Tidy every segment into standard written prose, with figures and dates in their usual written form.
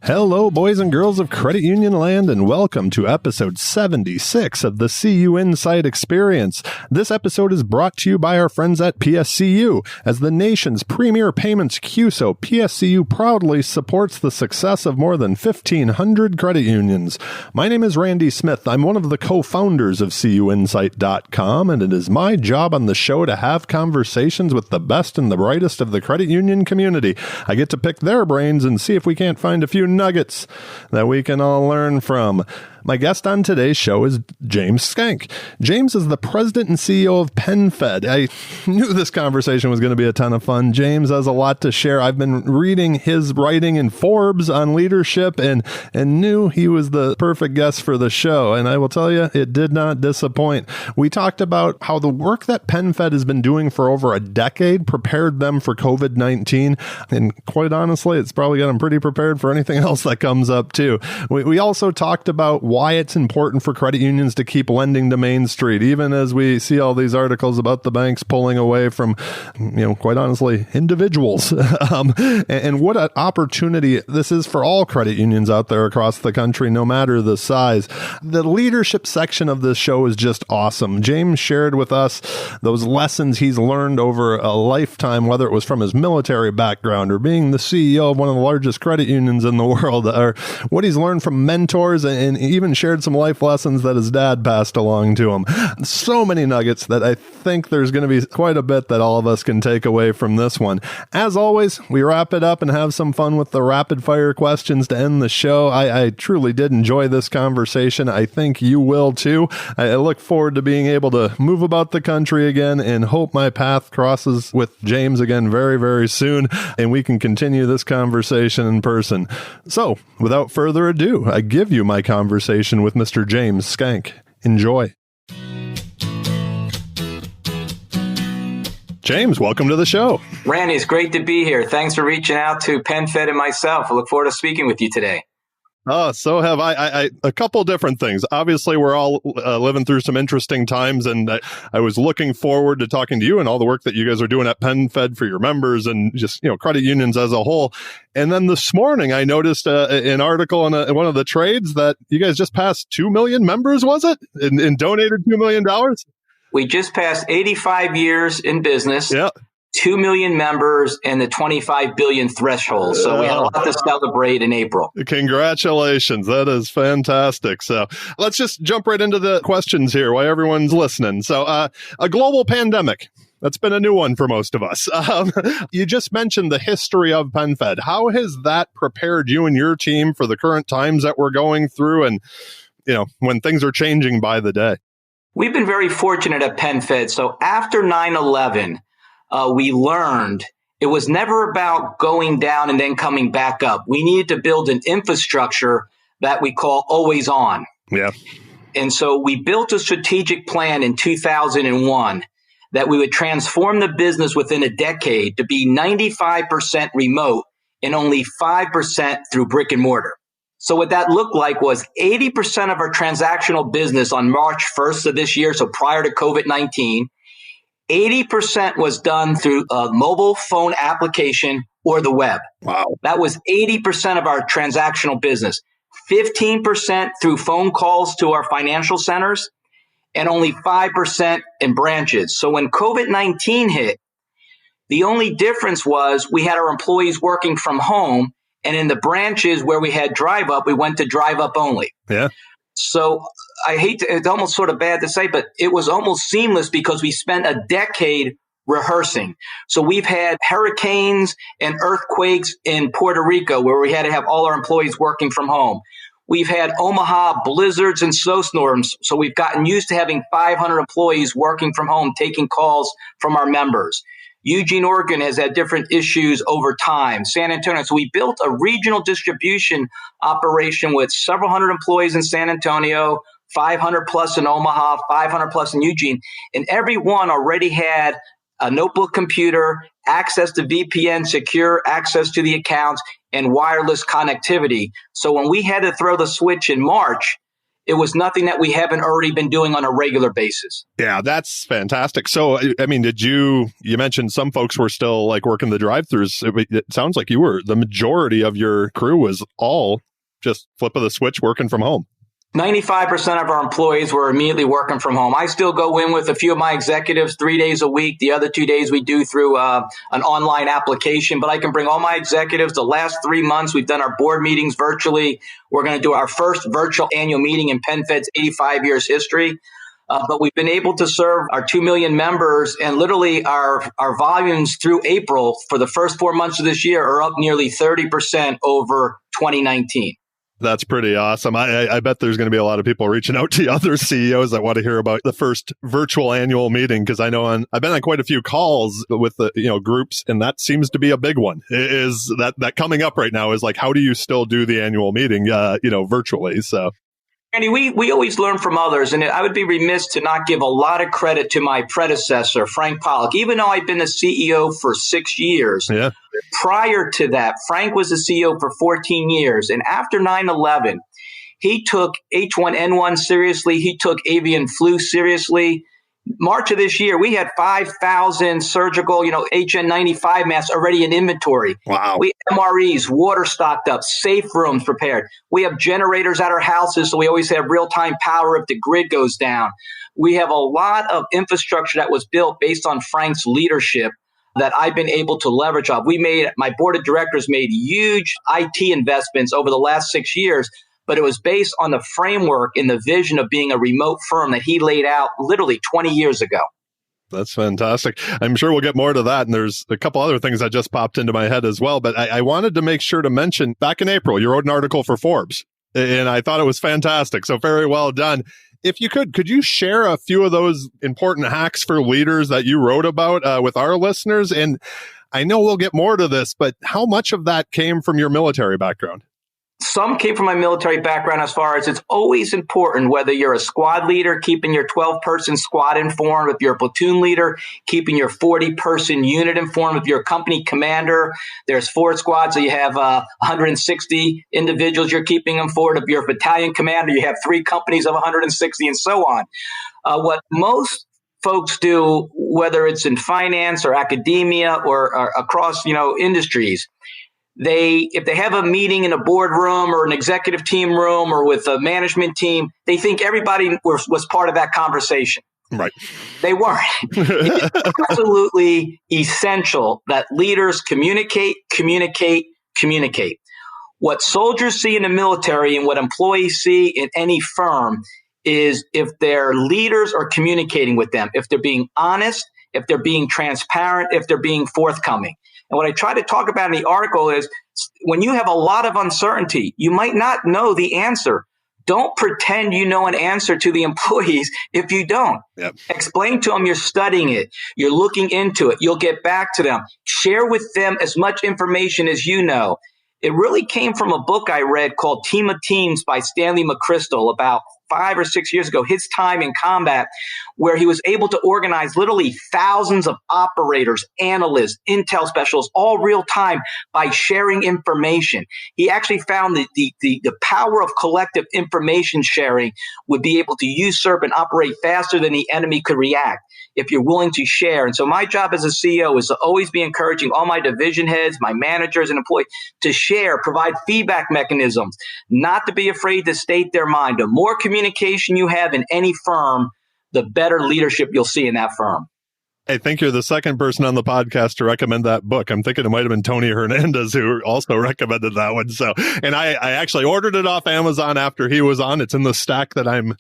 Hello, boys and girls of Credit Union Land, and welcome to episode 76 of the CUInsight Experience. This episode is brought to you by our friends at PSCU. As the nation's premier payments CUSO, PSCU proudly supports the success of more than 1,500 credit unions. My name is Randy Smith. I'm one of the co-founders of CUInsight.com, and it is my job on the show to have conversations with the best and the brightest of the credit union community. I get to pick their brains and see if we can't find a few nuggets that we can all learn from. My guest on today's show is James Schenck. James is the president and CEO of PenFed. I knew this conversation was going to be a ton of fun. James has a lot to share. I've been reading his writing in Forbes on leadership and knew he was the perfect guest for the show. And I will tell you, it did not disappoint. We talked about how the work that PenFed has been doing for over a decade prepared them for COVID-19. And quite honestly, it's probably got them pretty prepared for anything else that comes up too. We also talked about why it's important for credit unions to keep lending to Main Street, even as we see all these articles about the banks pulling away from, quite honestly, individuals. And what an opportunity this is for all credit unions out there across the country, no matter the size. The leadership section of this show is just awesome. James shared with us those lessons he's learned over a lifetime, whether it was from his military background or being the CEO of one of the largest credit unions in the world, or what he's learned from mentors, and even shared some life lessons that his dad passed along to him. So many nuggets that I think there's going to be quite a bit that all of us can take away from this one. As always, we wrap it up and have some fun with the rapid fire questions to end the show. I truly did enjoy this conversation. I think you will too. I look forward to being able to move about the country again and hope my path crosses with James again very, very soon, and we can continue this conversation in person. So, without further ado, I give you my conversation with Mr. James Schenck. Enjoy. James, welcome to the show. Randy, it's great to be here. Thanks for reaching out to PenFed and myself. I look forward to speaking with you today. Oh, so have I. A couple different things. Obviously, we're all living through some interesting times, and I was looking forward to talking to you and all the work that you guys are doing at PenFed for your members and just, credit unions as a whole. And then this morning, I noticed an article in one of the trades that you guys just passed 2 million members, was it? And donated $2 million? We just passed 85 years in business. Yeah. 2 million members and the 25 billion threshold. So we had a lot to celebrate in April. Congratulations. That is fantastic. So let's just jump right into the questions here while everyone's listening. So a global pandemic. That's been a new one for most of us. You just mentioned the history of PenFed. How has that prepared you and your team for the current times that we're going through and, when things are changing by the day? We've been very fortunate at PenFed. So after 9/11, we learned it was never about going down and then coming back up. We needed to build an infrastructure that we call always on. Yeah. And so we built a strategic plan in 2001 that we would transform the business within a decade to be 95% remote and only 5% through brick and mortar. So what that looked like was 80% of our transactional business on March 1st of this year, so prior to COVID-19, 80% was done through a mobile phone application or the web. Wow. That was 80% of our transactional business. 15% through phone calls to our financial centers and only 5% in branches. So when COVID-19 hit, the only difference was we had our employees working from home, and in the branches where we had drive up, we went to drive up only. Yeah. So I hate to, it's almost sort of bad to say, but it was almost seamless because we spent a decade rehearsing. So we've had hurricanes and earthquakes in Puerto Rico where we had to have all our employees working from home. We've had Omaha blizzards and snowstorms. So we've gotten used to having 500 employees working from home, taking calls from our members. Eugene, Oregon has had different issues over time. San Antonio. So we built a regional distribution operation with several hundred employees in San Antonio, 500 plus in Omaha, 500 plus in Eugene. And every one already had a notebook computer, access to VPN, secure access to the accounts, and wireless connectivity. So when we had to throw the switch in March, It was nothing that we haven't already been doing on a regular basis. Yeah, that's fantastic. So, I mean, you mentioned some folks were still like working the drive-thrus. It sounds like the majority of your crew was all just flip of the switch working from home. 95% of our employees were immediately working from home. I still go in with a few of my executives 3 days a week. The other 2 days we do through an online application, but I can bring all my executives. The last 3 months, we've done our board meetings virtually. We're going to do our first virtual annual meeting in PenFed's 85 years history. But we've been able to serve our 2 million members, and literally our volumes through April for the first 4 months of this year are up nearly 30% over 2019. That's pretty awesome. I bet there's going to be a lot of people reaching out to other CEOs that want to hear about the first virtual annual meeting, because I know I've been on quite a few calls with the groups, and that seems to be a big one. Is that coming up right now? Is like, how do you still do the annual meeting virtually? So. Andy, we always learn from others, and I would be remiss to not give a lot of credit to my predecessor, Frank Pollock. Even though I've been the CEO for 6 years, prior to that, Frank was the CEO for 14 years. And after 9/11, he took H1N1 seriously. He took avian flu seriously. March of this year, we had 5,000 surgical, HN95 masks already in inventory. Wow. We have MREs, water stocked up, safe rooms prepared. We have generators at our houses, so we always have real-time power if the grid goes down. We have a lot of infrastructure that was built based on Frank's leadership that I've been able to leverage off. My board of directors made huge IT investments over the last 6 years, but it was based on the framework and the vision of being a remote firm that he laid out literally 20 years ago. That's fantastic. I'm sure we'll get more to that. And there's a couple other things that just popped into my head as well. But I wanted to make sure to mention, back in April, you wrote an article for Forbes, and I thought it was fantastic. So very well done. If you could you share a few of those important hacks for leaders that you wrote about with our listeners? And I know we'll get more to this, but how much of that came from your military background? Some came from my military background, as far as it's always important, whether you're a squad leader, keeping your 12-person squad informed. If you're a platoon leader, keeping your 40-person unit informed. If you're a company commander, there's 4 squads, so you have 160 individuals you're keeping informed. If you're a battalion commander, you have 3 companies of 160, and so on. What most folks do, whether it's in finance or academia or across industries, if they have a meeting in a boardroom or an executive team room or with a management team, they think everybody was part of that conversation. Right. They weren't. It's absolutely essential that leaders communicate. What soldiers see in the military and what employees see in any firm is if their leaders are communicating with them, if they're being honest, if they're being transparent, if they're being forthcoming. And what I try to talk about in the article is when you have a lot of uncertainty, you might not know the answer. Don't pretend you know an answer to the employees if you don't. Yep. Explain to them you're studying it. You're looking into it. You'll get back to them. Share with them as much information as you know. It really came from a book I read called Team of Teams by Stanley McChrystal about 5 or 6 years ago, his time in combat, where he was able to organize literally thousands of operators, analysts, intel specialists, all real time by sharing information. He actually found that the power of collective information sharing would be able to usurp and operate faster than the enemy could react if you're willing to share. And so my job as a CEO is to always be encouraging all my division heads, my managers and employees to share, provide feedback mechanisms, not to be afraid to state their mind. The more communication you have in any firm, the better leadership you'll see in that firm. I think you're the second person on the podcast to recommend that book. I'm thinking it might have been Tony Hernandez who also recommended that one. So, and I actually ordered it off Amazon after he was on. It's in the stack that I'm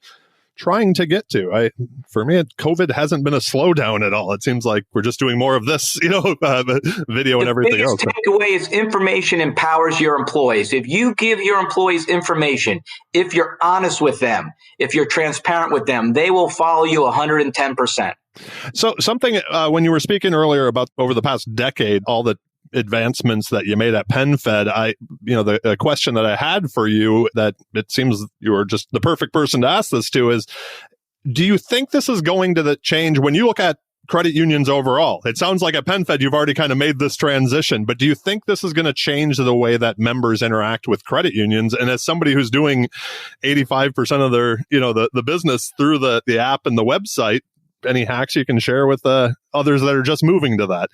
trying to get to. For me, COVID hasn't been a slowdown at all. It seems like we're just doing more of this, video and everything else. The biggest takeaway is information empowers your employees. If you give your employees information, if you're honest with them, if you're transparent with them, they will follow you 110%. So something, when you were speaking earlier about over the past decade, all the advancements that you made at PenFed, the question that I had for you that it seems you were just the perfect person to ask this to is, do you think this is going to change when you look at credit unions overall? It sounds like at PenFed, you've already kind of made this transition, but do you think this is going to change the way that members interact with credit unions? And as somebody who's doing 85% of their, the business through the app and the website, any hacks you can share with others that are just moving to that?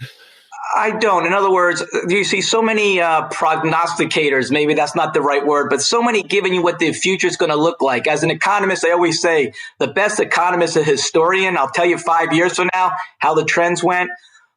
I don't. In other words, you see so many prognosticators, maybe that's not the right word, but so many giving you what the future is going to look like. As an economist, I always say the best economist is a historian. I'll tell you 5 years from now how the trends went.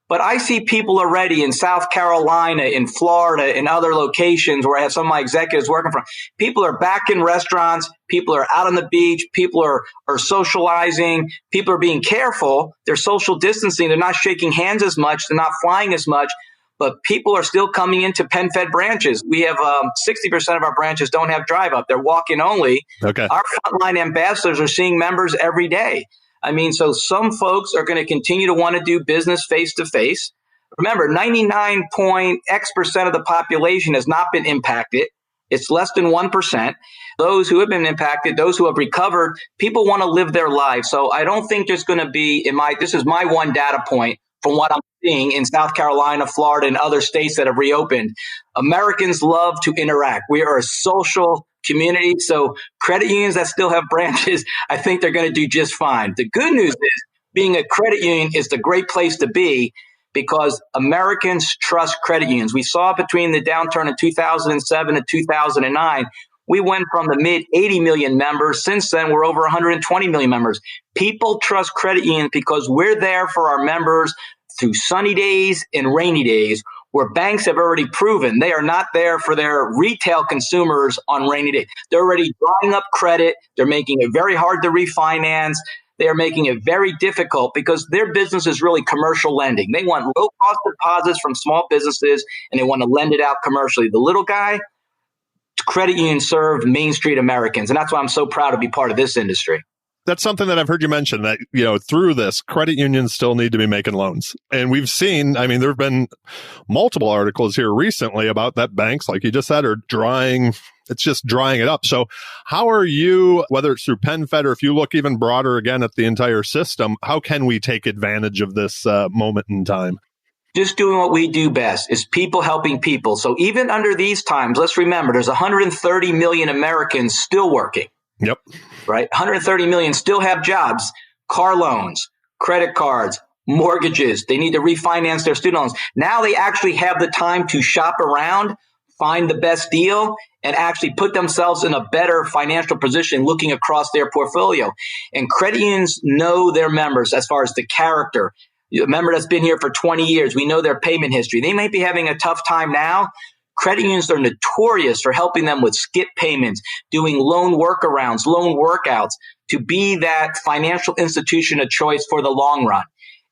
But I see people already in South Carolina, in Florida, in other locations where I have some of my executives working from. People are back in restaurants. People are out on the beach. People are socializing. People are being careful. They're social distancing. They're not shaking hands as much. They're not flying as much. But people are still coming into PenFed branches. We have 60% of our branches don't have drive up. They're walk-in only. Okay. Our frontline ambassadors are seeing members every day. I mean, so some folks are going to continue to want to do business face to face. Remember, 99.x% of the population has not been impacted. It's less than 1%. Those who have been impacted, those who have recovered, people want to live their lives. So I don't think there's going to be, this is my one data point from what I'm seeing in South Carolina, Florida, and other states that have reopened. Americans love to interact. We are a social community. So credit unions that still have branches, I think they're going to do just fine. The good news is being a credit union is the great place to be because Americans trust credit unions. We saw between the downturn in 2007 and 2009, we went from the mid 80 million members. Since then, we're over 120 million members. People trust credit unions because we're there for our members through sunny days and rainy days, where banks have already proven they are not there for their retail consumers on rainy days. They're already drawing up credit. They're making it very hard to refinance. They are making it very difficult because their business is really commercial lending. They want low cost deposits from small businesses and they want to lend it out commercially. The little guy, credit unions serve Main Street Americans. And that's why I'm so proud to be part of this industry. That's something that I've heard you mention that, through this, credit unions still need to be making loans. And we've seen, there have been multiple articles here recently about that banks, like you just said, are drying it up. So how are you, whether it's through PenFed or if you look even broader again at the entire system, how can we take advantage of this moment in time? Just doing what we do best is people helping people. So even under these times, let's remember there's 130 million Americans still working. Yep. Right? 130 million still have jobs, car loans, credit cards, mortgages. They need to refinance their student loans. Now they actually have the time to shop around, find the best deal, and actually put themselves in a better financial position looking across their portfolio. And credit unions know their members as far as the character. A member that's been here for 20 years, we know their payment history. They may be having a tough time now. Credit unions are notorious for helping them with skip payments, doing loan workarounds, loan workouts, to be that financial institution of choice for the long run.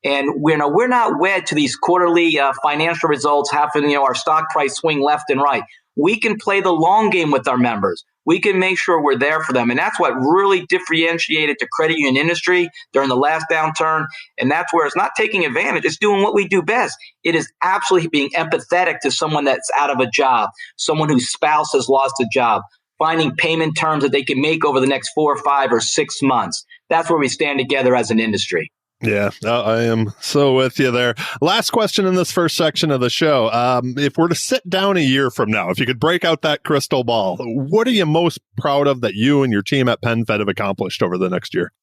And we're not wed to these quarterly financial results having our stock price swing left and right. We can play the long game with our members. We can make sure we're there for them. And that's what really differentiated the credit union industry during the last downturn. And that's where it's not taking advantage. It's doing what we do best. It is absolutely being empathetic to someone that's out of a job, someone whose spouse has lost a job, finding payment terms that they can make over the next 4 or 5 or 6 months. That's where we stand together as an industry. Yeah, I am so with you there. Last question in this first section of the show. If we're to sit down a year from now, if you could break out that crystal ball, what are you most proud of that you and your team at PenFed have accomplished over the next year?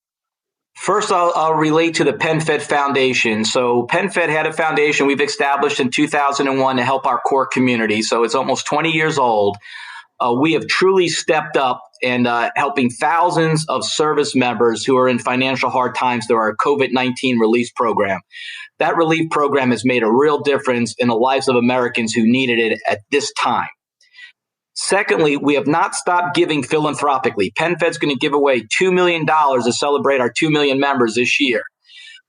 First, I'll relate to the PenFed Foundation. So PenFed had a foundation we've established in 2001 to help our core community. So it's almost 20 years old. We have truly stepped up and helping thousands of service members who are in financial hard times through our COVID-19 relief program. That relief program has made a real difference in the lives of Americans who needed it at this time. Secondly, we have not stopped giving philanthropically. PenFed's going to give away $2 million to celebrate our 2 million members this year.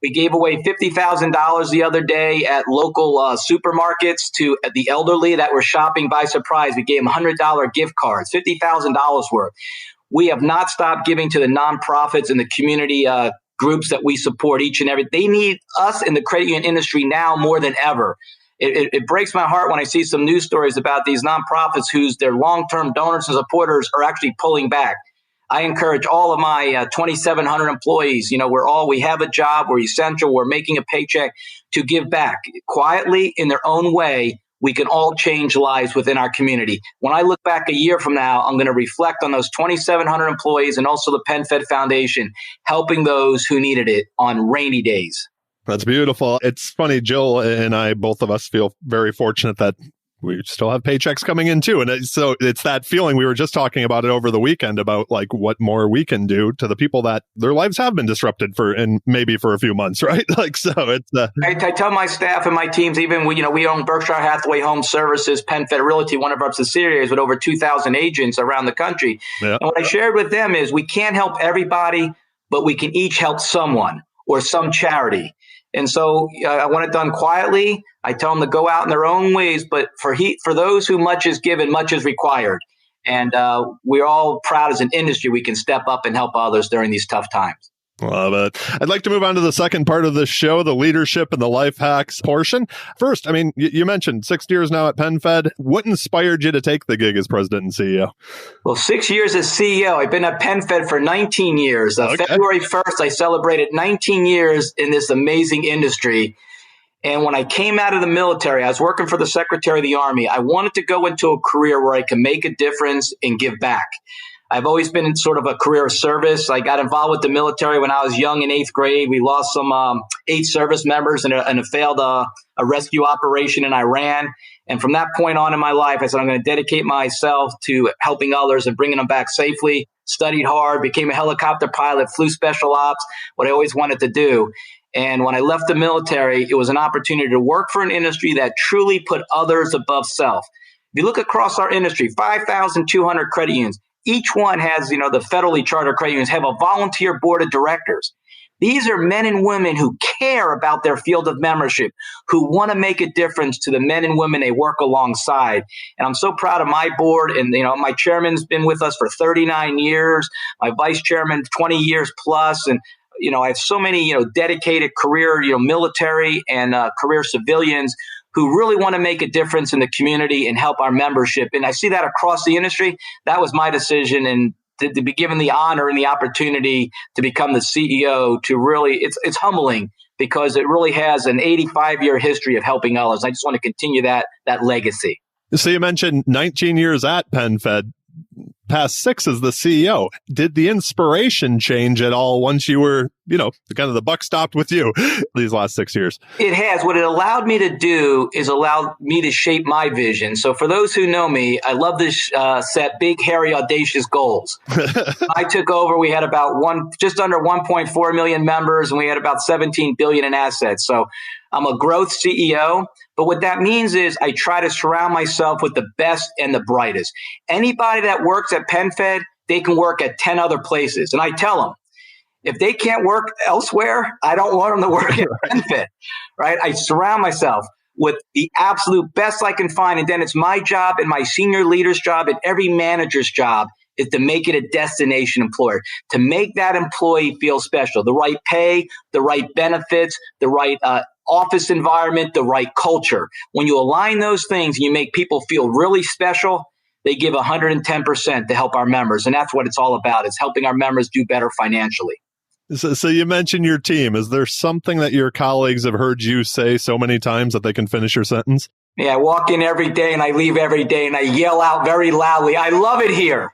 We gave away $50,000 the other day at local supermarkets to the elderly that were shopping by surprise. We gave them $100 gift cards, $50,000 worth. We have not stopped giving to the nonprofits and the community groups that we support each and every. They need us in the credit union industry now more than ever. It breaks my heart when I see some news stories about these nonprofits whose their long-term donors and supporters are actually pulling back. I encourage all of my 2,700 employees, we have a job, we're essential, we're making a paycheck, to give back quietly in their own way. We can all change lives within our community. When I look back a year from now, I'm going to reflect on those 2,700 employees and also the PenFed Foundation, helping those who needed it on rainy days. That's beautiful. It's funny, Jill and I, both of us feel very fortunate that we still have paychecks coming in too. And so it's that feeling. We were just talking about it over the weekend about like what more we can do to the people that their lives have been disrupted and maybe for a few months, right? Like, so it's I tell my staff and my teams, even we own Berkshire Hathaway Home Services, PenFed Realty, one of our subsidiaries with over 2,000 agents around the country. Yeah. And what I shared with them is we can't help everybody, but we can each help someone or some charity. And so I want it done quietly. I tell them to go out in their own ways, but for those who much is given, much is required. And we're all proud as an industry we can step up and help others during these tough times. Love it. I'd like to move on to the second part of the show, the leadership and the life hacks portion. First, I mean, you mentioned 6 years now at PenFed. What inspired you to take the gig as president and CEO? Well, 6 years as CEO. I've been at PenFed for 19 years. Okay. February 1st, I celebrated 19 years in this amazing industry. And when I came out of the military, I was working for the Secretary of the Army. I wanted to go into a career where I can make a difference and give back. I've always been in sort of a career of service. I got involved with the military when I was young in 8th grade. We lost some 8 service members in a failed a rescue operation in Iran. And from that point on in my life, I said, I'm going to dedicate myself to helping others and bringing them back safely. Studied hard, became a helicopter pilot, flew special ops, what I always wanted to do. And when I left the military, it was an opportunity to work for an industry that truly put others above self. If you look across our industry, 5,200 credit unions. Each one has, the federally chartered credit unions have a volunteer board of directors. These are men and women who care about their field of membership, who want to make a difference to the men and women they work alongside. And I'm so proud of my board. And, my chairman's been with us for 39 years, my vice chairman, 20 years plus. And, I have so many, dedicated career, military and career civilians who really want to make a difference in the community and help our membership. And I see that across the industry. That was my decision. And to be given the honor and the opportunity to become the CEO, to really, it's humbling because it really has an 85-year history of helping others. I just want to continue that legacy. So you mentioned 19 years at PenFed, past 6 as the CEO. Did the inspiration change at all once you were, kind of the buck stopped with you these last 6 years? It has. What it allowed me to do is allowed me to shape my vision. So for those who know me, I love to set big, hairy, audacious goals. I took over. We had about just under 1.4 million members, and we had about 17 billion in assets. So I'm a growth CEO. But what that means is I try to surround myself with the best and the brightest. Anybody that works at PenFed, they can work at 10 other places. And I tell them, if they can't work elsewhere, I don't want them to work at PenFed, right? I surround myself with the absolute best I can find. And then it's my job and my senior leader's job and every manager's job is to make it a destination employer, to make that employee feel special, the right pay, the right benefits, the right office environment, the right culture. When you align those things and you make people feel really special, they give 110% to help our members. And that's what it's all about. It's helping our members do better financially. So you mentioned your team. Is there something that your colleagues have heard you say so many times that they can finish your sentence? Yeah, I walk in every day and I leave every day and I yell out very loudly, I love it here.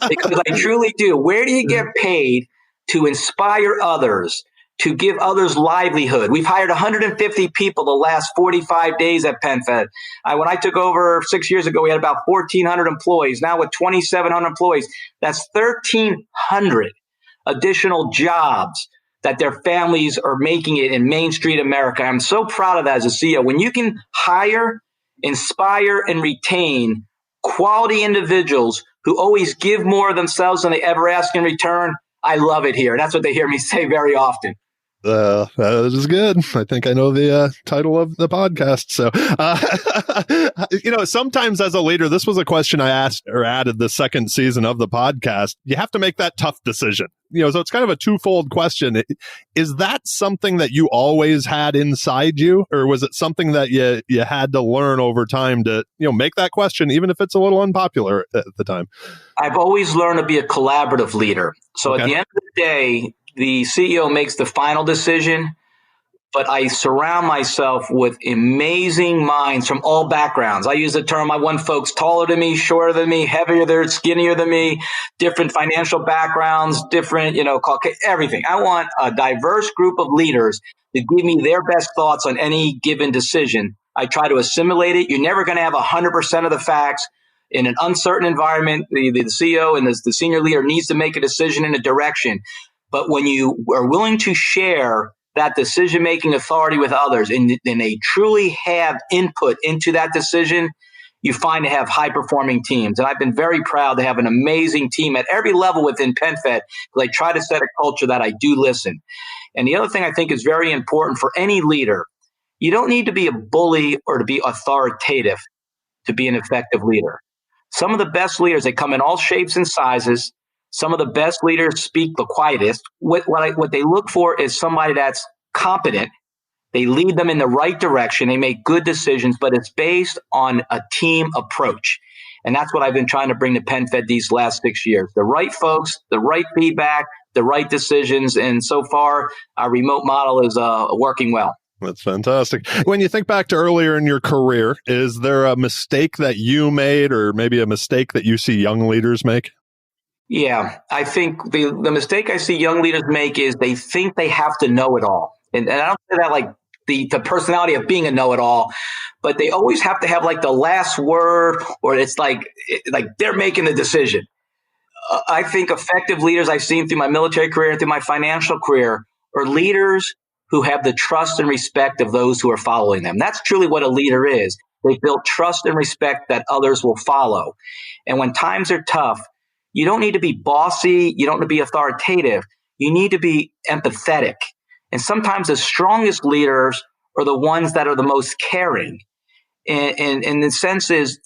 Because I truly do. Where do you get paid to inspire others, to give others livelihood? We've hired 150 people the last 45 days at PenFed. When I took over 6 years ago, we had about 1,400 employees. Now with 2,700 employees, that's 1,300 additional jobs that their families are making it in Main Street America. I'm so proud of that as a CEO. When you can hire, inspire, and retain quality individuals who always give more of themselves than they ever ask in return, I love it here. That's what they hear me say very often. That is good. I think I know the title of the podcast. So, sometimes as a leader, this was a question I asked or added the second season of the podcast. You have to make that tough decision. so it's kind of a twofold question. Is that something that you always had inside you, or was it something that you had to learn over time to, make that question, even if it's a little unpopular at the time? I've always learned to be a collaborative leader. So At the end of the day, the CEO makes the final decision, but I surround myself with amazing minds from all backgrounds. I use the term, I want folks taller than me, shorter than me, heavier than, skinnier than me, different financial backgrounds, different, everything. I want a diverse group of leaders to give me their best thoughts on any given decision. I try to assimilate it. You're never going to have 100% of the facts. In an uncertain environment, the CEO and the senior leader needs to make a decision in a direction. But when you are willing to share that decision-making authority with others, and they truly have input into that decision, you find to have high-performing teams. And I've been very proud to have an amazing team at every level within PenFed, because I try to set a culture that I do listen. And the other thing I think is very important for any leader, you don't need to be a bully or to be authoritative to be an effective leader. Some of the best leaders, they come in all shapes and sizes. Some of the best leaders speak the quietest. What they look for is somebody that's competent. They lead them in the right direction. They make good decisions, but it's based on a team approach. And that's what I've been trying to bring to PenFed these last 6 years. The right folks, the right feedback, the right decisions. And so far, our remote model is working well. That's fantastic. When you think back to earlier in your career, is there a mistake that you made, or maybe a mistake that you see young leaders make? Yeah, I think the mistake I see young leaders make is they think they have to know it all. And I don't say that like the personality of being a know-it-all, but they always have to have like the last word, or it's like they're making the decision. I think effective leaders I've seen through my military career and through my financial career are leaders who have the trust and respect of those who are following them. That's truly what a leader is. They build trust and respect that others will follow. And when times are tough, you don't need to be bossy. You don't need to be authoritative. You need to be empathetic. And sometimes the strongest leaders are the ones that are the most caring. And the sense is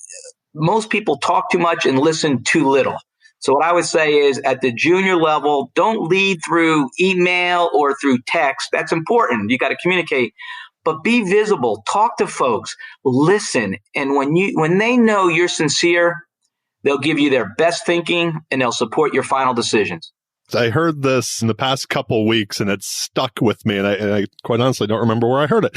most people talk too much and listen too little. So what I would say is at the junior level, don't lead through email or through text. That's important. You got to communicate, but be visible, talk to folks, listen. And when they know you're sincere, they'll give you their best thinking and they'll support your final decisions. I heard this in the past couple weeks and it's stuck with me, and I quite honestly don't remember where I heard it.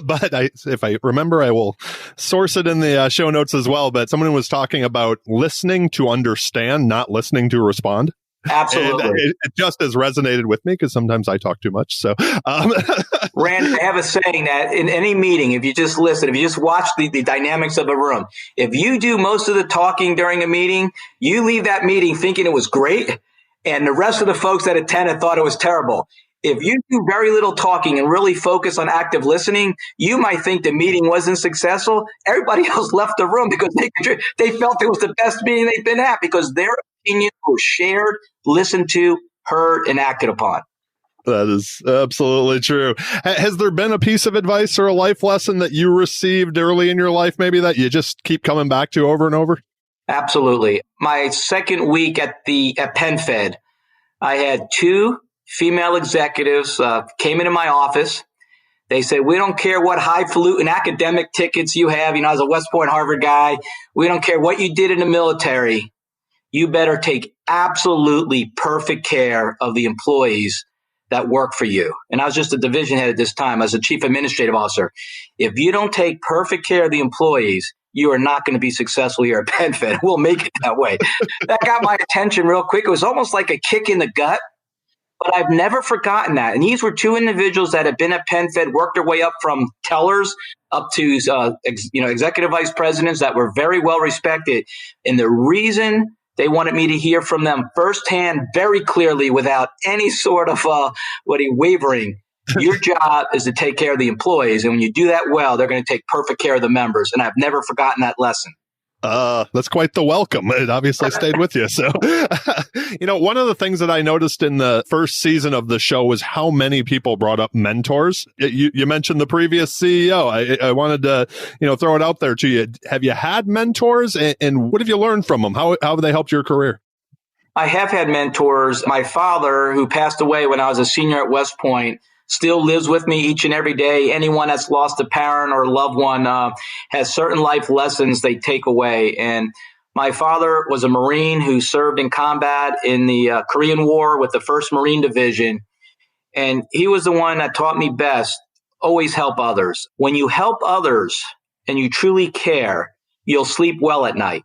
But if I remember, I will source it in the show notes as well. But someone was talking about listening to understand, not listening to respond. Absolutely. And it just has resonated with me because sometimes I talk too much. So, Rand, I have a saying that in any meeting, if you just listen, if you just watch the dynamics of a room, if you do most of the talking during a meeting, you leave that meeting thinking it was great, and the rest of the folks that attended thought it was terrible. If you do very little talking and really focus on active listening, you might think the meeting wasn't successful. Everybody else left the room because they felt it was the best meeting they've been at because their opinions were shared, listened to, heard, and acted upon. That is absolutely true. Has there been a piece of advice or a life lesson that you received early in your life, maybe that you just keep coming back to over and over? Absolutely. My second week at PenFed, I had two female executives came into my office. They said, we don't care what highfalutin academic tickets you have. I was a West Point Harvard guy. We don't care what you did in the military. You better take absolutely perfect care of the employees that work for you. And I was just a division head at this time. I was a chief administrative officer. If you don't take perfect care of the employees, you are not going to be successful here at PenFed. We'll make it that way. That got my attention real quick. It was almost like a kick in the gut, but I've never forgotten that. And these were two individuals that had been at PenFed, worked their way up from tellers up to executive vice presidents that were very well respected. And the reason they wanted me to hear from them firsthand, very clearly, without any sort of wavering. Your job is to take care of the employees. And when you do that well, they're going to take perfect care of the members. And I've never forgotten that lesson. That's quite the welcome. It obviously stayed with you. So, one of the things that I noticed in the first season of the show was how many people brought up mentors. You mentioned the previous CEO. I wanted to, throw it out there to you. Have you had mentors, and what have you learned from them? How have they helped your career? I have had mentors. My father, who passed away when I was a senior at West Point, still lives with me each and every day. Anyone that's lost a parent or a loved one has certain life lessons they take away. And my father was a Marine who served in combat in the Korean War with the 1st Marine Division. And he was the one that taught me best, always help others. When you help others and you truly care, you'll sleep well at night.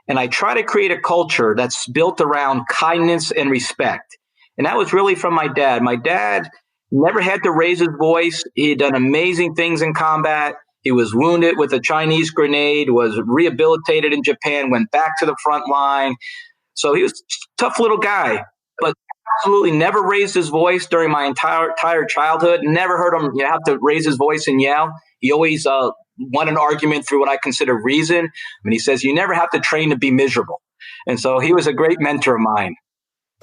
And I try to create a culture that's built around kindness and respect. And that was really from my dad. My dad never had to raise his voice. He had done amazing things in combat. He was wounded with a Chinese grenade, was rehabilitated in Japan, went back to the front line. So he was a tough little guy, but absolutely never raised his voice during my entire childhood. Never heard him have to raise his voice and yell. He always won an argument through what I consider reason. And he says, you never have to train to be miserable. And so he was a great mentor of mine.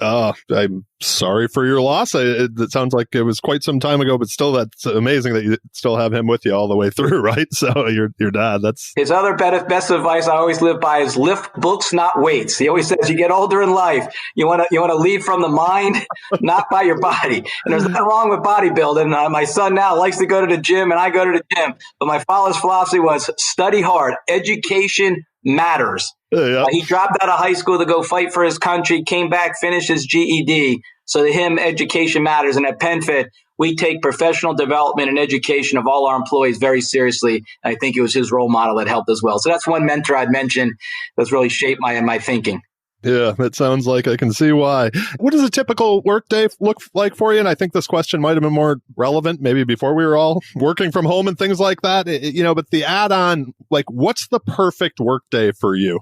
I'm sorry for your loss. It sounds like it was quite some time ago, but still, that's amazing that you still have him with you all the way through, right? So your dad, that's... His other best advice I always live by is lift books, not weights. He always says you get older in life, you want to lead from the mind, not by your body. And there's nothing wrong with bodybuilding. My son now likes to go to the gym, and I go to the gym. But my father's philosophy was study hard. Education matters. Yeah. He dropped out of high school to go fight for his country, came back, finished his GED. So to him, education matters. And at PenFed, we take professional development and education of all our employees very seriously. And I think it was his role model that helped as well. So that's one mentor I'd mentioned that's really shaped my thinking. Yeah, it sounds like I can see why. What does a typical workday look like for you? And I think this question might have been more relevant maybe before we were all working from home and things like that. But the add-on, like, what's the perfect workday for you?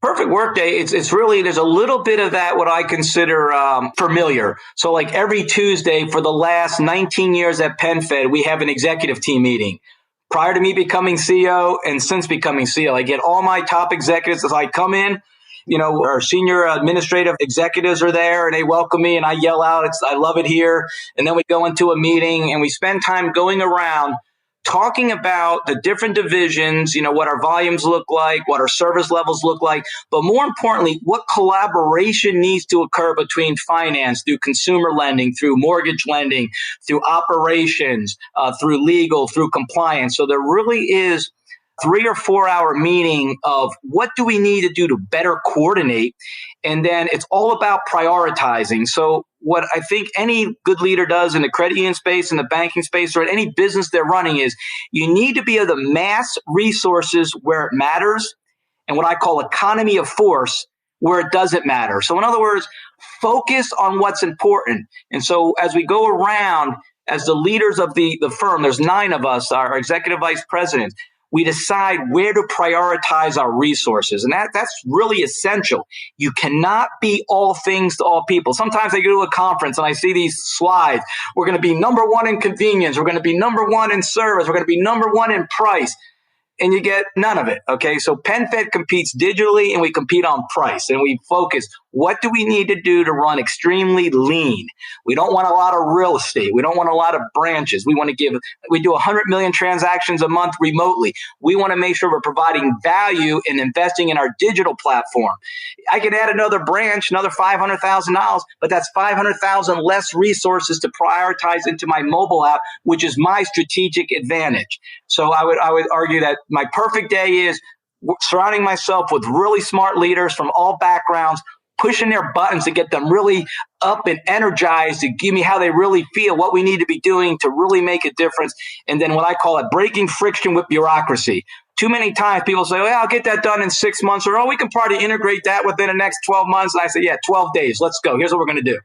Perfect workday. It's really, there's a little bit of that, what I consider familiar. So like every Tuesday for the last 19 years at PenFed, we have an executive team meeting. Prior to me becoming CEO and since becoming CEO, I get all my top executives as I come in. Our senior administrative executives are there and they welcome me and I yell out, I love it here. And then we go into a meeting and we spend time going around talking about the different divisions, what our volumes look like, what our service levels look like, but more importantly, what collaboration needs to occur between finance, through consumer lending, through mortgage lending, through operations, through legal, through compliance. So there really is 3 or 4 hour meeting of what do we need to do to better coordinate. And then it's all about prioritizing. So what I think any good leader does in the credit union space, in the banking space, or in any business they're running is you need to be able to mass resources where it matters and what I call economy of force where it doesn't matter. So in other words, focus on what's important. And so as we go around as the leaders of the firm, there's 9 of us, our executive vice presidents, we decide where to prioritize our resources. And that's really essential. You cannot be all things to all people. Sometimes I go to a conference and I see these slides. We're going to be number 1 in convenience. We're going to be number 1 in service. We're going to be number 1 in price. And you get none of it. Okay. So PenFed competes digitally and we compete on price and we focus. What do we need to do to run extremely lean? We don't want a lot of real estate. We don't want a lot of branches. We do 100 million transactions a month remotely. We want to make sure we're providing value and investing in our digital platform. I could add another branch, another $500,000, but that's $500,000 less resources to prioritize into my mobile app, which is my strategic advantage. So I would argue that my perfect day is surrounding myself with really smart leaders from all backgrounds, pushing their buttons to get them really up and energized to give me how they really feel, what we need to be doing to really make a difference. And then what I call it, breaking friction with bureaucracy. Too many times people say, I'll get that done in 6 months, or, we can probably integrate that within the next 12 months. And I say, 12 days. Let's go. Here's what we're going to do.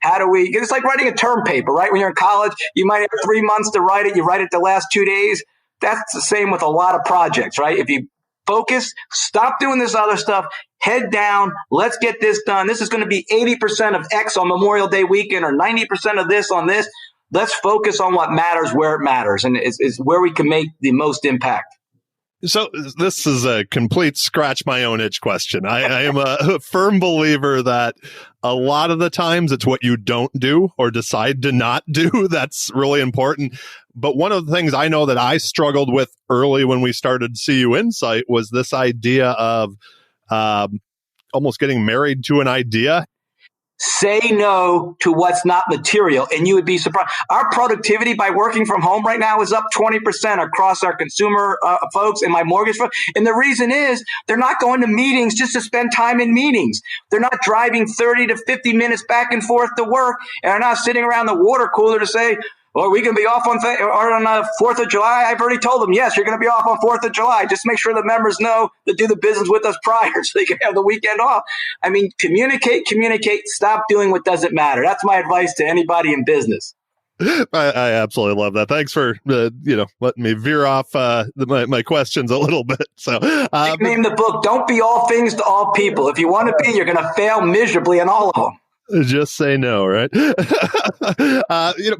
It's like writing a term paper, right? When you're in college, you might have 3 months to write it. You write it the last 2 days. That's the same with a lot of projects, right? If you focus, stop doing this other stuff, head down, let's get this done. This is going to be 80% of X on Memorial Day weekend or 90% of this on this. Let's focus on what matters where it matters and is where we can make the most impact. So this is a complete scratch my own itch question. I am a firm believer that a lot of the times it's what you don't do or decide to not do that's really important. But one of the things I know that I struggled with early when we started CUInsight was this idea of almost getting married to an idea? Say no to what's not material, and you would be surprised. Our productivity by working from home right now is up 20% across our consumer folks and my mortgage folks. And the reason is they're not going to meetings just to spend time in meetings. They're not driving 30 to 50 minutes back and forth to work, and they're not sitting around the water cooler to say, well, we can be off on 4th of July. I've already told them, yes, you're going to be off on 4th of July. Just make sure the members know to do the business with us prior so they can have the weekend off. I mean, communicate, stop doing what doesn't matter. That's my advice to anybody in business. I absolutely love that. Thanks for, letting me veer off my questions a little bit. So, name the book, Don't Be All Things to All People. If you want to be, you're going to fail miserably in all of them. Just say no, right?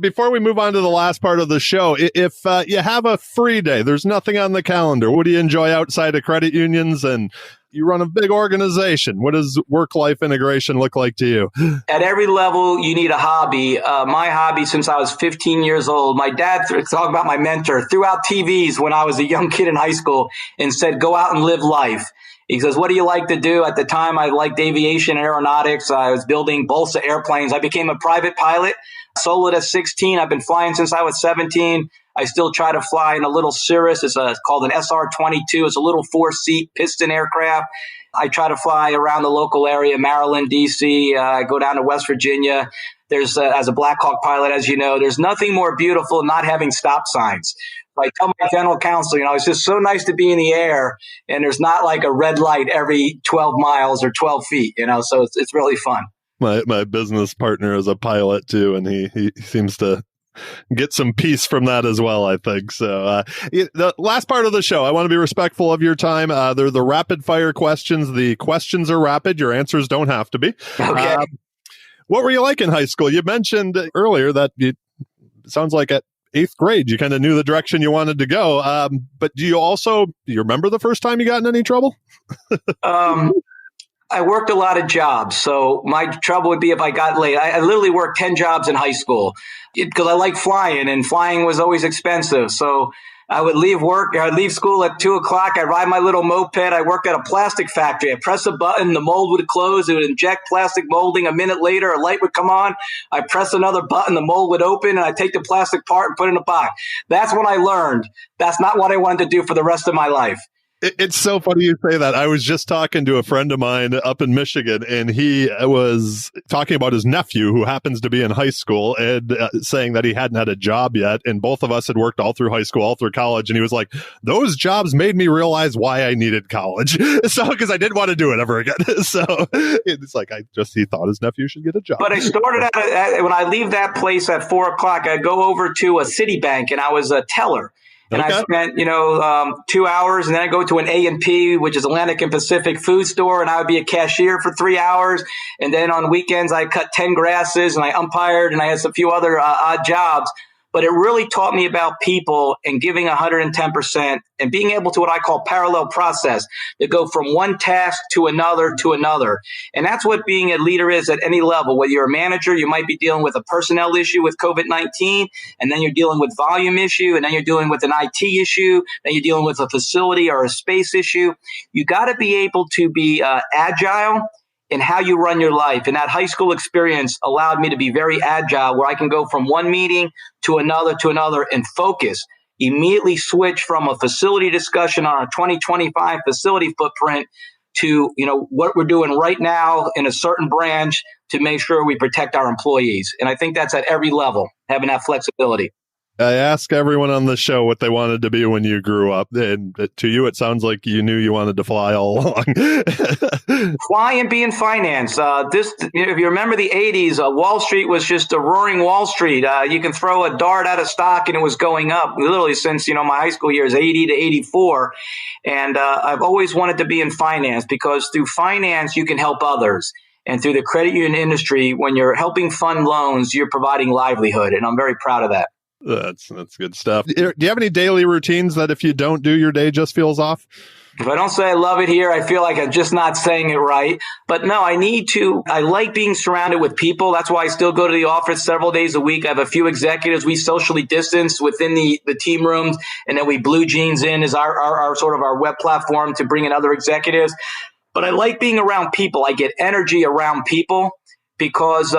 Before we move on to the last part of the show, if you have a free day, there's nothing on the calendar, what do you enjoy outside of credit unions? And you run a big organization. What does work-life integration look like to you? At every level, you need a hobby. My hobby since I was 15 years old, my dad, talk about my mentor, threw out TVs when I was a young kid in high school and said, go out and live life. He says, what do you like to do? At the time, I liked aviation and aeronautics. I was building balsa airplanes. I became a private pilot, soloed at 16. I've been flying since I was 17. I still try to fly in a little Cirrus. It's called an SR-22. It's a little 4-seat piston aircraft. I try to fly around the local area, Maryland, D.C. I go down to West Virginia. There's, as a Black Hawk pilot, as you know, there's nothing more beautiful than not having stop signs. I tell my general counsel, it's just so nice to be in the air, and there's not like a red light every 12 miles or 12 feet, so it's really fun. My business partner is a pilot too, and he seems to get some peace from that as well, I think. So the last part of the show, I want to be respectful of your time. They're the rapid fire questions. The questions are rapid. Your answers don't have to be. Okay. What were you like in high school? You mentioned earlier that it sounds like at 8th grade, you kind of knew the direction you wanted to go. But do you remember the first time you got in any trouble? I worked a lot of jobs. So my trouble would be if I got late. I literally worked 10 jobs in high school because I like flying, and flying was always expensive. So I would leave school at 2:00. I'd ride my little moped. I worked at a plastic factory. I'd press a button, the mold would close. It would inject plastic molding. A minute later, a light would come on. I'd press another button, the mold would open, and I'd take the plastic part and put it in a box. That's when I learned that's not what I wanted to do for the rest of my life. It's so funny you say that. I was just talking to a friend of mine up in Michigan, and he was talking about his nephew who happens to be in high school and saying that he hadn't had a job yet. And both of us had worked all through high school, all through college. And he was like, those jobs made me realize why I needed college. So, because I didn't want to do it ever again. So it's like, he thought his nephew should get a job. But I started when I leave that place at 4:00, I'd go over to a Citibank, and I was a teller. And okay. I spent, 2 hours, and then I go to an A&P, which is Atlantic and Pacific food store, and I would be a cashier for 3 hours. And then on weekends, I cut 10 grasses, and I umpired, and I had a few other odd jobs. But it really taught me about people and giving 110% and being able to what I call parallel process, to go from one task to another to another. And that's what being a leader is at any level. Whether you're a manager, you might be dealing with a personnel issue with COVID-19, and then you're dealing with volume issue, and then you're dealing with an IT issue, then you're dealing with a facility or a space issue. You got to be able to be agile in how you run your life. And that high school experience allowed me to be very agile, where I can go from one meeting to another and focus, immediately switch from a facility discussion on our 2025 facility footprint to, what we're doing right now in a certain branch to make sure we protect our employees. And I think that's at every level, having that flexibility. I ask everyone on the show what they wanted to be when you grew up. And to you, it sounds like you knew you wanted to fly all along. Fly and be in finance. If you remember the 80s, Wall Street was just a roaring Wall Street. You can throw a dart at a stock and it was going up literally since, my high school years, 80 to 84. And I've always wanted to be in finance, because through finance, you can help others. And through the credit union industry, when you're helping fund loans, you're providing livelihood. And I'm very proud of that. That's good stuff. Do you have any daily routines that if you don't do, your day just feels off? If I don't say I love it here, I feel like I'm just not saying it right. But no, I need to. I like being surrounded with people. That's why I still go to the office several days a week. I have a few executives. We socially distance within the team rooms, and then we blue jeans in as our sort of our web platform to bring in other executives. but I like being around people. I get energy around people because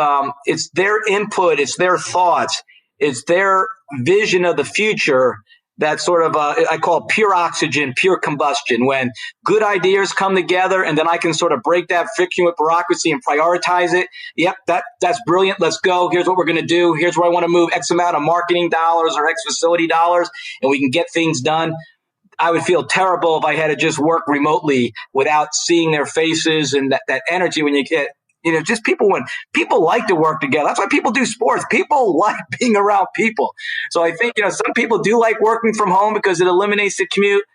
it's their input, it's their thoughts, it's their vision of the future. That's sort of, I call it pure oxygen, pure combustion, when good ideas come together and then I can sort of break that friction with bureaucracy and prioritize it. Yep, that's brilliant. Let's go. Here's what we're going to do. Here's where I want to move X amount of marketing dollars or X facility dollars, and we can get things done. I would feel terrible if I had to just work remotely without seeing their faces and that energy when you get, just when people like to work together. That's why people do sports. People like being around people. So I think, some people do like working from home because it eliminates the commute.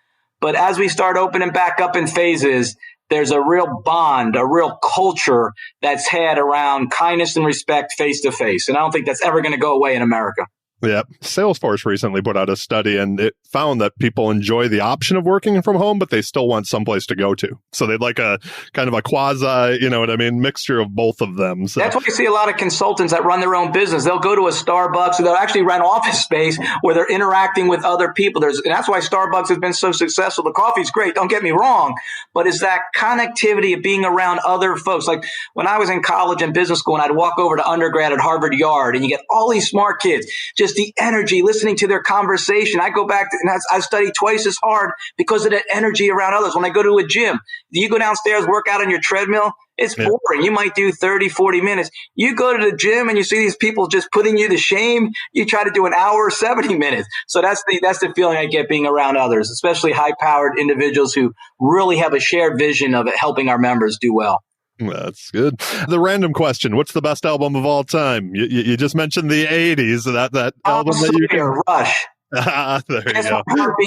But as we start opening back up in phases, there's a real bond, a real culture that's had around kindness and respect face to face. And I don't think that's ever going to go away in America. Yeah. Salesforce recently put out a study and it found that people enjoy the option of working from home, but they still want someplace to go to. So they'd like a kind of a quasi, mixture of both of them. So that's why you see a lot of consultants that run their own business. They'll go to a Starbucks or they'll actually rent office space where they're interacting with other people. And that's why Starbucks has been so successful. The coffee's great. Don't get me wrong, but it's that connectivity of being around other folks. Like when I was in college and business school and I'd walk over to undergrad at Harvard Yard and you get all these smart kids, just the energy, listening to their conversation. I go back and I study twice as hard because of that energy around others. When I go to a gym, you go downstairs, work out on your treadmill. It's boring. You might do 30, 40 minutes. You go to the gym and you see these people just putting you to shame. You try to do an hour, 70 minutes. So that's the feeling I get being around others, especially high-powered individuals who really have a shared vision of helping our members do well. That's good. The random question: what's the best album of all time? You just mentioned the '80s. That album that you can... Rush. There you go.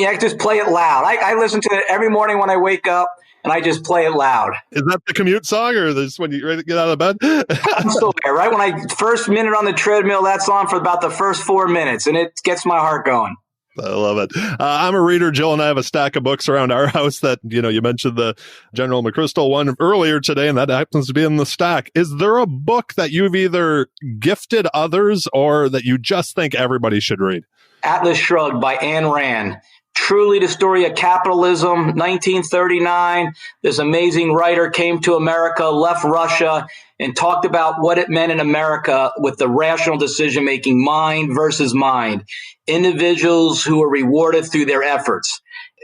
I just play it loud. I listen to it every morning when I wake up, and I just play it loud. Is that the commute song, or is when you ready to get out of bed? I'm still there, right? When I first minute on the treadmill, that's on for about the first 4 minutes, and it gets my heart going. I love it. I'm a reader. Jill and I have a stack of books around our house that, you mentioned the General McChrystal one earlier today, and that happens to be in the stack. Is there a book that you've either gifted others or that you just think everybody should read? Atlas Shrugged by Ayn Rand. Truly the story of capitalism. 1939, this amazing writer came to America, left Russia, and talked about what it meant in America with the rational decision-making, mind versus mind. Individuals who are rewarded through their efforts.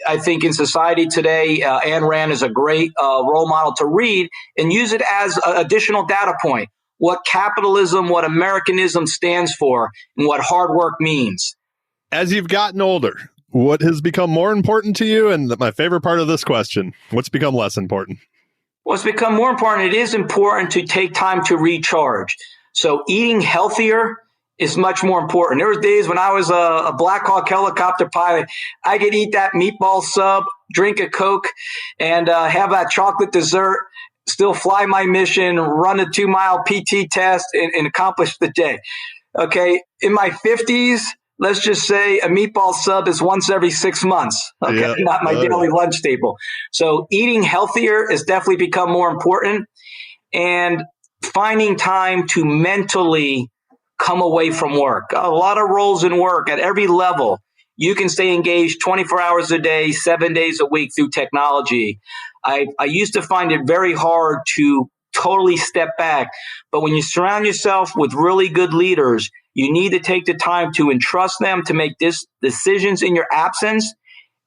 I think in society today, Ayn Rand is a great role model to read and use it as an additional data point. What capitalism, what Americanism stands for, and what hard work means. As you've gotten older, what has become more important to you? And my favorite part of this question, what's become less important? What's become more important, it is important to take time to recharge. So eating healthier is much more important. There were days when I was a Black Hawk helicopter pilot, I could eat that meatball sub, drink a Coke, and have that chocolate dessert, still fly my mission, run a 2-mile PT test, and accomplish the day. Okay, in my 50s, let's just say a meatball sub is once every 6 months. Okay, not my daily lunch table. So eating healthier has definitely become more important, and finding time to mentally come away from work. A lot of roles in work at every level. You can stay engaged 24 hours a day, 7 days a week through technology. I used to find it very hard to totally step back. But when you surround yourself with really good leaders, you need to take the time to entrust them to make decisions in your absence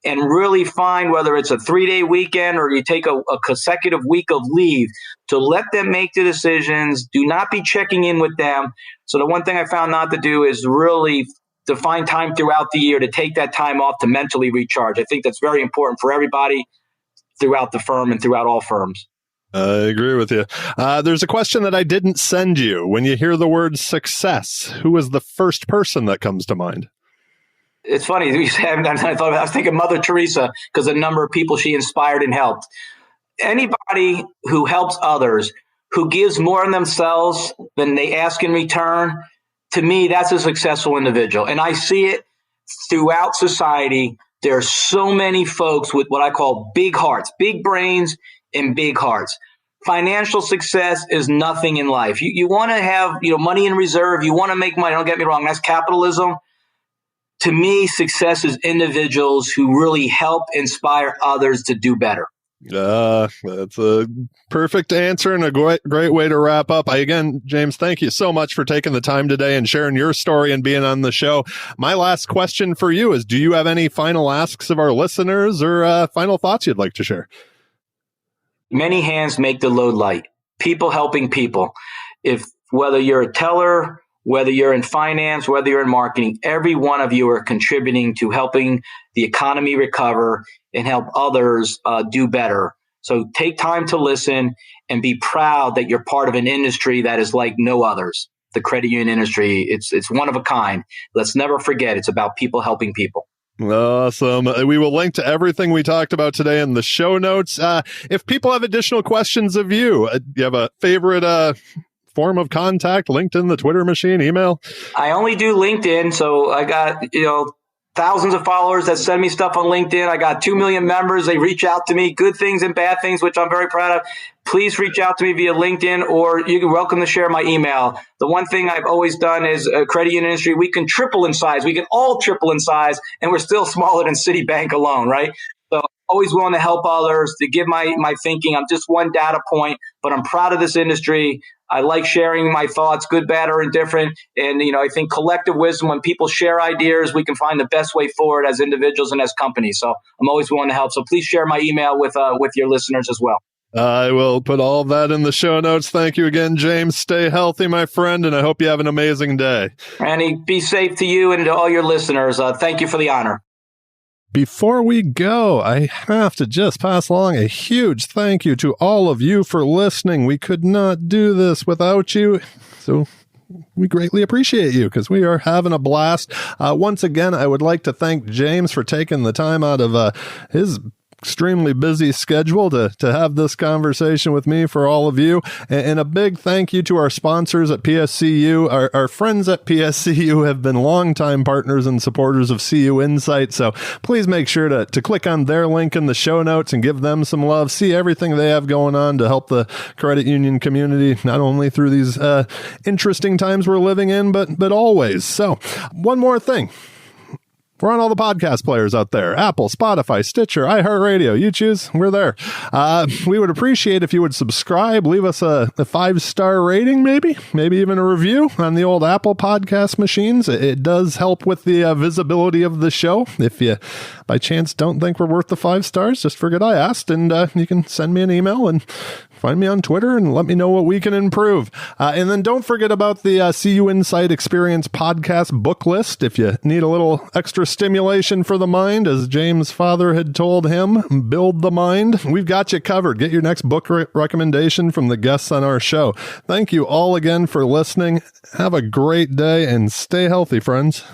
and really find whether it's a 3-day weekend or you take a consecutive week of leave to let them make the decisions. Do not be checking in with them. So the one thing I found not to do is really to find time throughout the year to take that time off to mentally recharge. I think that's very important for everybody throughout the firm and throughout all firms. I agree with you. There's a question that I didn't send you. When you hear the word success, who is the first person that comes to mind? It's funny. I was thinking Mother Teresa because a number of people she inspired and helped. Anybody who helps others, who gives more in themselves than they ask in return, to me, that's a successful individual. And I see it throughout society. There are so many folks with what I call big hearts, big brains, and big hearts. Financial success is nothing in life. You want to have money in reserve. You want to make money. Don't get me wrong. That's capitalism. To me, success is individuals who really help inspire others to do better. That's a perfect answer and a great way to wrap up. James, thank you so much for taking the time today and sharing your story and being on the show. My last question for you is, do you have any final asks of our listeners or final thoughts you'd like to share? Many hands make the load light. People helping people. Whether you're a teller, whether you're in finance, whether you're in marketing, every one of you are contributing to helping the economy recover and help others do better. So take time to listen and be proud that you're part of an industry that is like no others. The credit union industry, it's one of a kind. Let's never forget, it's about people helping people. Awesome. We will link to everything we talked about today in the show notes. If people have additional questions of you, do you have a favorite form of contact? LinkedIn, the Twitter machine, email? I only do LinkedIn. So I got, thousands of followers that send me stuff on LinkedIn. I got 2 million members. They reach out to me, good things and bad things, which I'm very proud of. Please reach out to me via LinkedIn, or you're welcome to share my email. The one thing I've always done is credit union industry, we can triple in size. We can all triple in size, and we're still smaller than Citibank alone, right? So always willing to help others, to give my thinking. I'm just one data point, but I'm proud of this industry. I like sharing my thoughts, good, bad, or indifferent. And, I think collective wisdom, when people share ideas, we can find the best way forward as individuals and as companies. So I'm always willing to help. So please share my email with your listeners as well. I will put all of that in the show notes. Thank you again, James. Stay healthy, my friend, and I hope you have an amazing day. Randy, be safe to you and to all your listeners. Thank you for the honor. Before we go, I have to just pass along a huge thank you to all of you for listening. We could not do this without you, so we greatly appreciate you because we are having a blast. Once again, I would like to thank James for taking the time out of his extremely busy schedule to have this conversation with me for all of you. And a big thank you to our sponsors at PSCU. Our friends at PSCU have been longtime partners and supporters of CUInsight. So please make sure to click on their link in the show notes and give them some love. See everything they have going on to help the credit union community, not only through these interesting times we're living in, but always. So one more thing. We're on all the podcast players out there. Apple, Spotify, Stitcher, iHeartRadio. You choose. We're there. We would appreciate if you would subscribe, leave us a 5-star rating, maybe even a review on the old Apple podcast machines. It does help with the visibility of the show. If you, by chance, don't think we're worth the 5 stars, just forget I asked, and you can send me an email and find me on Twitter and let me know what we can improve. And then don't forget about the CUInsight Experience podcast book list. If you need a little extra stimulation for the mind, as James' father had told him, build the mind. We've got you covered. Get your next book recommendation from the guests on our show. Thank you all again for listening. Have a great day and stay healthy, friends.